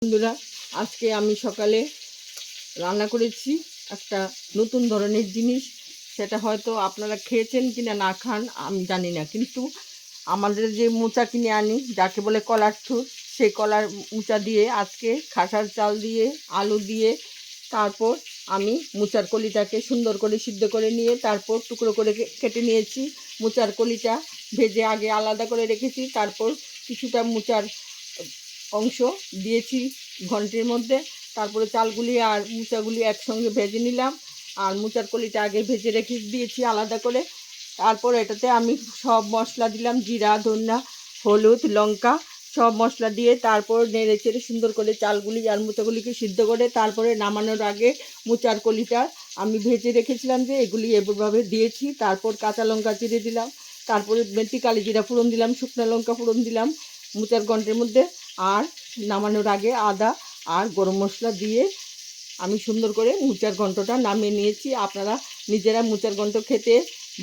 বন্ধুরা, আজকে আমি সকালে রান্না করেছি একটা নতুন ধরনের জিনিস। সেটা হয়তো আপনারা খেয়েছেন কিনা না খান আমি জানি না, কিন্তু আমাদের যে মোচা কিনে আনি যাকে বলে কলার থুর, সেই কলার মোচা দিয়ে আজকে খাসার চাল দিয়ে আলু দিয়ে তারপর আমি মোচার কলিটাকে সুন্দর করে সিদ্ধ করে নিয়ে তারপর টুকরো করে কেটে নিয়েছি। মোচার কলিটা ভেজে আগে আলাদা করে রেখেছি, তারপর কিছুটা মোচার অংশ দিয়েছি ঘন্টের মধ্যে। তারপরে চালগুলি আর মোচাগুলি একসঙ্গে ভেজে নিলাম, আর মোচার কলিটা আগে ভেজে রেখে দিয়েছি আলাদা করে। তারপর এটাতে আমি সব মশলা দিলাম, জিরা, ধনিয়া, হলুদ, লঙ্কা সব মশলা দিয়ে তারপর নেড়ে চেড়ে সুন্দর করে চালগুলি আর মোচাগুলিকে সিদ্ধ করে তারপরে নামানোর আগে মোচার কলিটা আমি ভেজে রেখেছিলাম যে এগুলি এভাবে দিয়েছি। তারপর কাঁচা লঙ্কা চিড়ে দিলাম, তারপরে মেথি কালি জিরা ফোড়ন দিলাম, শুকনো লঙ্কা ফোড়ন দিলাম মোচার ঘন্টের মধ্যে, আর নামানোর আগে আদা আর গরম মশলা দিয়ে আমি সুন্দর করে মোচার ঘন্টটা নামিয়ে নিয়েছি। আপনারা নিজেরা মোচার ঘন্ট খেতে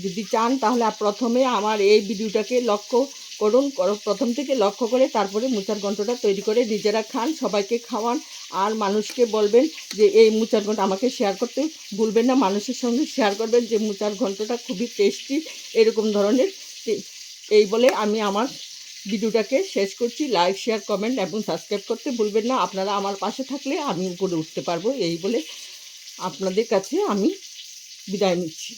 যদি চান তাহলে প্রথমে আমার এই ভিডিওটাকে লক্ষ্য করুন, প্রথম থেকে লক্ষ্য করে তারপরে মোচার ঘন্টটা তৈরি করে নিজেরা খান, সবাইকে খাওয়ান। আর মানুষকে বলবেন যে এই মোচার ঘন্ট আমাকে শেয়ার করতে ভুলবেন না, মানুষের সঙ্গে শেয়ার করবেন যে মোচার ঘন্টটা খুবই টেস্টি এরকম ধরনের। এই বলে আমি আমার ভিডিওটাকে শেষ করছি। লাইক, শেয়ার, কমেন্ট এবং সাবস্ক্রাইব করতে ভুলবেন না। আপনারা আমার পাশে থাকলে আমি উপরে উঠতে পারবো। এই বলে আপনাদের কাছে আমি বিদায় নিচ্ছি।